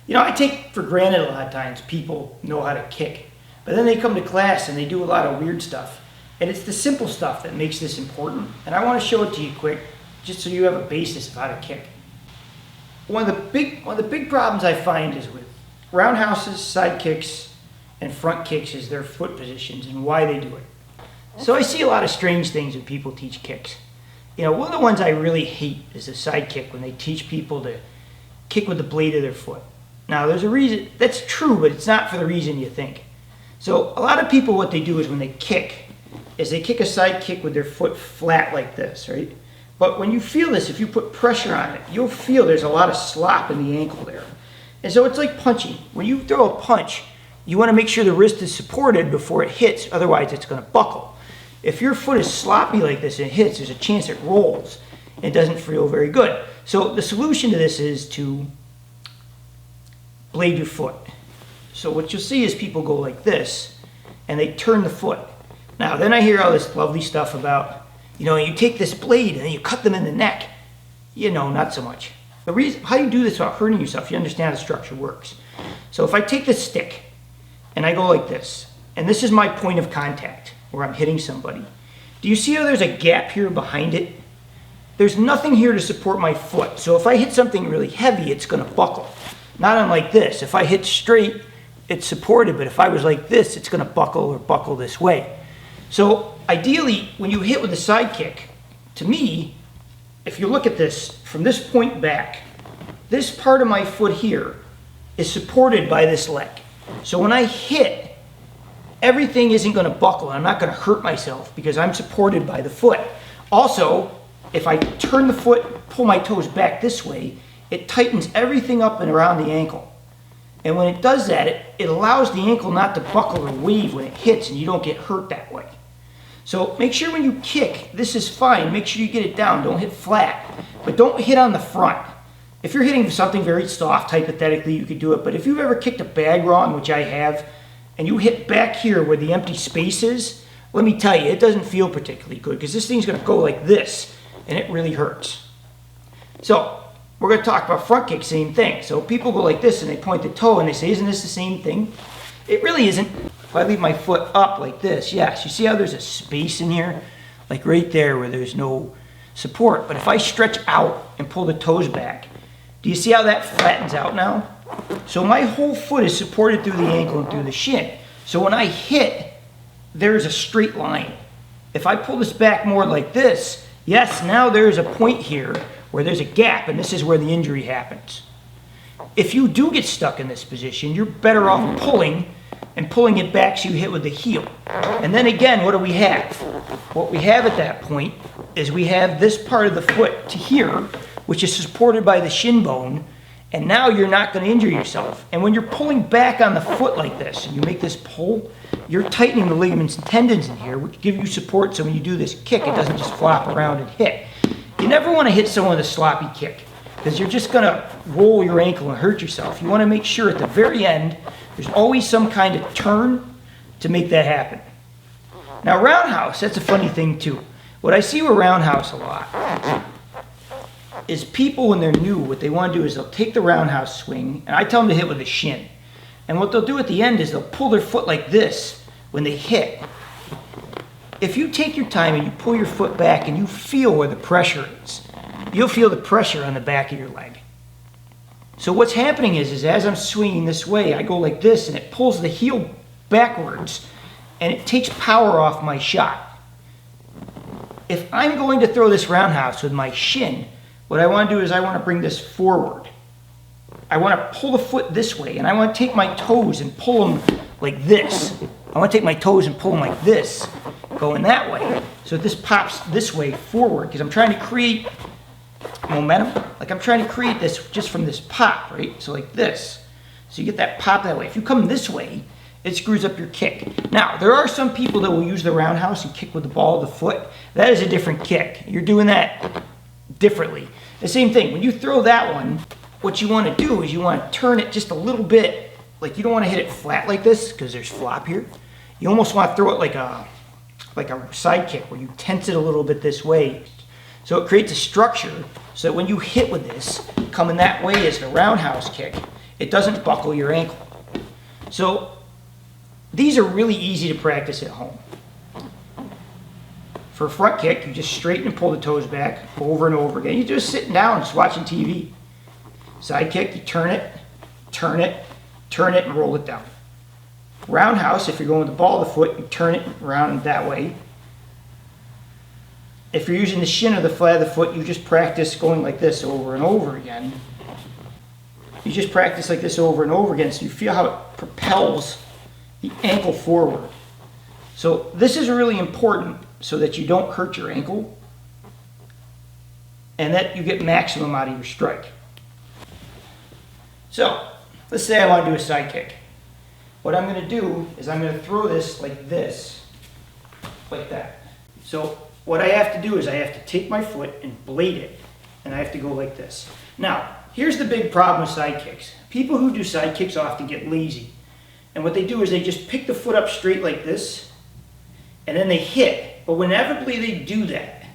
You know, I take for granted a lot of times people know how to kick, but then they come to class and they do a lot of weird stuff. And it's the simple stuff that makes this important. And I want to show it to you quick, just so you have a basis of how to kick. One of the big problems I find is with roundhouses, side kicks, and front kicks is their foot positions and why they do it. So I see a lot of strange things when people teach kicks. You know, one of the ones I really hate is the side kick, when they teach people to kick with the blade of their foot. Now, there's a reason, that's true, but it's not for the reason you think. So a lot of people, what they do is when they kick, is they kick a side kick with their foot flat like this, right? But when you feel this, if you put pressure on it, you'll feel there's a lot of slop in the ankle there. And so it's like punching. When you throw a punch, you want to make sure the wrist is supported before it hits, otherwise it's going to buckle. If your foot is sloppy like this and it hits, there's a chance it rolls. It doesn't feel very good. So the solution to this is to blade your foot. So what you'll see is people go like this, and they turn the foot. Now, then I hear all this lovely stuff about, you know, you take this blade and then you cut them in the neck. You know, not so much. The reason, how you do this without hurting yourself, you understand how the structure works. So if I take this stick and I go like this, and this is my point of contact where I'm hitting somebody, do you see how there's a gap here behind it? There's nothing here to support my foot. So if I hit something really heavy, it's going to buckle. Not unlike this. If I hit straight, it's supported, but if I was like this, it's going to buckle or buckle this way. So ideally, when you hit with a side kick, to me, if you look at this, from this point back, this part of my foot here is supported by this leg. So when I hit, everything isn't going to buckle. I'm not going to hurt myself because I'm supported by the foot. Also, if I turn the foot, pull my toes back this way, it tightens everything up and around the ankle. And when it does that, it allows the ankle not to buckle or wave when it hits, and you don't get hurt that way. So make sure when you kick, this is fine. Make sure you get it down. Don't hit flat, but don't hit on the front. If you're hitting something very soft, hypothetically, you could do it. But if you've ever kicked a bag wrong, which I have, and you hit back here where the empty space is, let me tell you, it doesn't feel particularly good because this thing's going to go like this, and it really hurts. So we're going to talk about front kick, same thing. So people go like this and they point the toe and they say, isn't this the same thing? It really isn't. If I leave my foot up like this, yes, you see how there's a space in here? Like right there where there's no support. But if I stretch out and pull the toes back, do you see how that flattens out now? So my whole foot is supported through the ankle and through the shin. So when I hit, there's a straight line. If I pull this back more like this, yes, now there's a point here where there's a gap, and this is where the injury happens. If you do get stuck in this position, you're better off pulling and pulling it back so you hit with the heel. And then again, what do we have? What we have at that point is we have this part of the foot to here, which is supported by the shin bone, and now you're not going to injure yourself. And when you're pulling back on the foot like this, and you make this pull, you're tightening the ligaments and tendons in here, which give you support so when you do this kick, it doesn't just flop around and hit. You never want to hit someone with a sloppy kick because you're just going to roll your ankle and hurt yourself. You want to make sure at the very end, there's always some kind of turn to make that happen. Now, roundhouse, that's a funny thing too. What I see with roundhouse a lot is people, when they're new, what they want to do is they'll take the roundhouse swing, and I tell them to hit with the shin. And what they'll do at the end is they'll pull their foot like this when they hit. If you take your time and you pull your foot back and you feel where the pressure is, you'll feel the pressure on the back of your leg. So what's happening is as I'm swinging this way, I go like this and it pulls the heel backwards and it takes power off my shot. If I'm going to throw this roundhouse with my shin, what I want to do is I want to bring this forward. I want to pull the foot this way, and I want to take my toes and pull them like this. I want to take my toes and pull them like this, going that way. So this pops this way forward, because I'm trying to create momentum. Like I'm trying to create this just from this pop, right? So like this. So you get that pop that way. If you come this way, it screws up your kick. Now, there are some people that will use the roundhouse and kick with the ball of the foot. That is a different kick. You're doing that differently. The same thing, when you throw that one, what you want to do is you want to turn it just a little bit. Like you don't want to hit it flat like this because there's flop here. You almost want to throw it like a side kick where you tense it a little bit this way. So it creates a structure so that when you hit with this, coming that way as the roundhouse kick, It doesn't buckle your ankle. So these are really easy to practice at home. For a front kick, you just straighten and pull the toes back over and over again. You're just sitting down, just watching TV. Side kick, you turn it, turn it, turn it, and roll it down. Roundhouse, if you're going with the ball of the foot, you turn it around that way. If you're using the shin or the flat of the foot, you just practice going like this over and over again. You just practice like this over and over again so you feel how it propels the ankle forward. So this is really important so that you don't hurt your ankle and that you get maximum out of your strike. So let's say I want to do a side kick. What I'm going to do is I'm going to throw this, like that. So what I have to do is I have to take my foot and blade it, and I have to go like this. Now, here's the big problem with side kicks. People who do side kicks often get lazy. And what they do is they just pick the foot up straight like this, and then they hit. But inevitably they do that.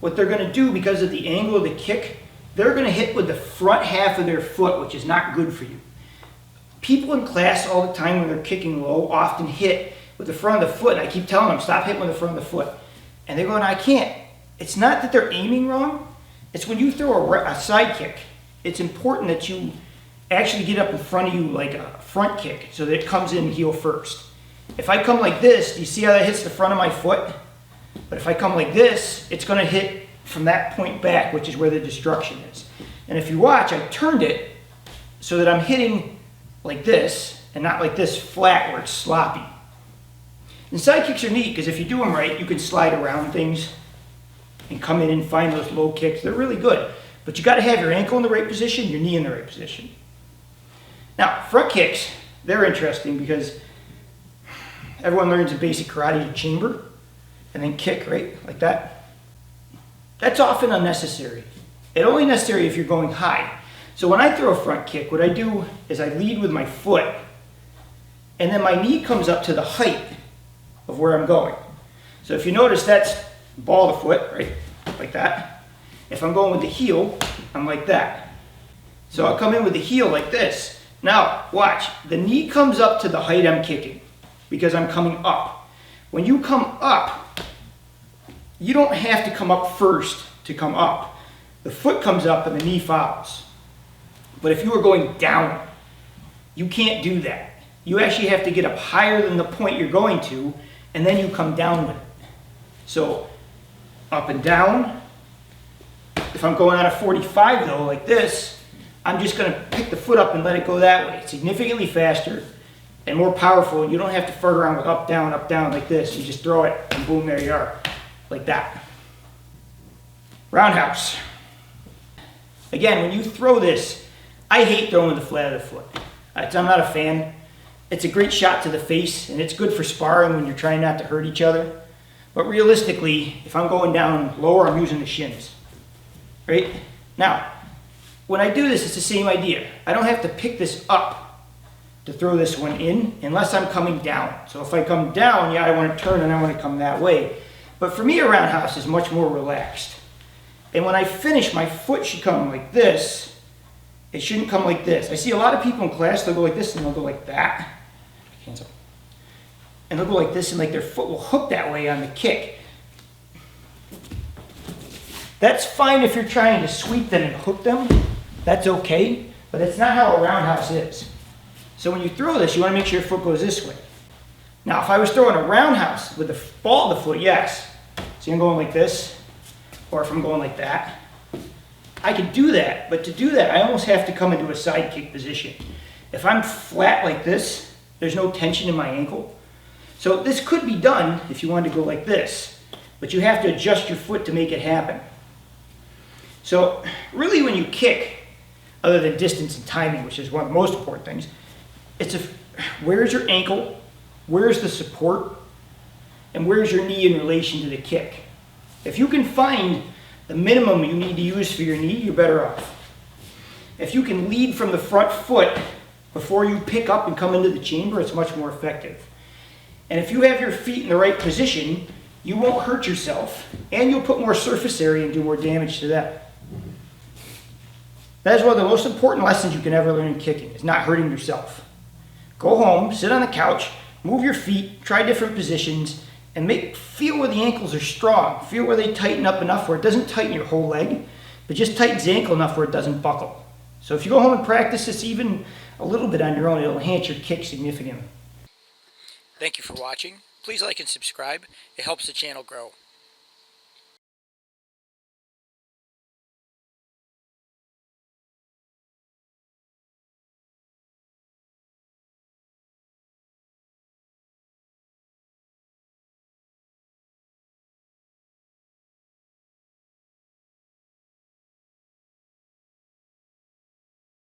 What they're going to do, because of the angle of the kick, they're going to hit with the front half of their foot, which is not good for you. People in class all the time when they're kicking low often hit with the front of the foot. And I keep telling them, stop hitting with the front of the foot. And they're going, I can't. It's not that they're aiming wrong. It's when you throw a side kick, it's important that you actually get up in front of you like a front kick so that it comes in heel first. If I come like this, do you see how that hits the front of my foot? But if I come like this, it's going to hit from that point back, which is where the destruction is. And if you watch, I turned it so that I'm hitting like this and not like this flat where it's sloppy. And side kicks are neat because if you do them right, you can slide around things and come in and find those low kicks. They're really good. But you got to have your ankle in the right position, your knee in the right position. Now, front kicks, they're interesting because everyone learns a basic karate to chamber and then kick, right? Like that. That's often unnecessary. It's only necessary if you're going high. So when I throw a front kick, what I do is I lead with my foot and then my knee comes up to the height of where I'm going. So if you notice, that's ball of the foot, right? Like that. If I'm going with the heel, I'm like that. So I'll come in with the heel like this. Now, watch. The knee comes up to the height I'm kicking because I'm coming up. When you come up, you don't have to come up first to come up. The foot comes up and the knee follows. But if you are going down, you can't do that. You actually have to get up higher than the point you're going to, and then you come down with it. So, up and down. If I'm going on a 45 though, like this, I'm just going to pick the foot up and let it go that way. It's significantly faster and more powerful. You don't have to fart around with up, down, like this. You just throw it and boom, there you are. Like that. Roundhouse. Again, when you throw this, I hate throwing the flat of the foot. I'm not a fan. It's a great shot to the face, and it's good for sparring when you're trying not to hurt each other. But realistically, if I'm going down lower, I'm using the shins. Right? Now, when I do this, it's the same idea. I don't have to pick this up to throw this one in unless I'm coming down. So if I come down, yeah, I want to turn and I want to come that way. But for me, a roundhouse is much more relaxed. And when I finish, my foot should come like this. It shouldn't come like this. I see a lot of people in class, they'll go like this and they'll go like that. Hands up. And they'll go like this and like their foot will hook that way on the kick. That's fine if you're trying to sweep them and hook them. That's okay. But that's not how a roundhouse is. So when you throw this, you want to make sure your foot goes this way. Now, if I was throwing a roundhouse with the ball of the foot, yes. See, I'm going like this. Or if I'm going like that. I can do that, but to do that, I almost have to come into a side kick position. If I'm flat like this, there's no tension in my ankle. So this could be done if you wanted to go like this, but you have to adjust your foot to make it happen. So really when you kick, other than distance and timing, which is one of the most important things, it's where's your ankle, where's the support, and where's your knee in relation to the kick. If you can find the minimum you need to use for your knee, you're better off. If you can lead from the front foot before you pick up and come into the chamber, it's much more effective. And if you have your feet in the right position, you won't hurt yourself, and you'll put more surface area and do more damage to them. That is one of the most important lessons you can ever learn in kicking, is not hurting yourself. Go home, sit on the couch, move your feet, try different positions, and feel where the ankles are strong. Feel where they tighten up enough where it doesn't tighten your whole leg, but just tightens the ankle enough where it doesn't buckle. So if you go home and practice this even a little bit on your own, it'll enhance your kick significantly. Thank you for watching. Please like and subscribe. It helps the channel grow.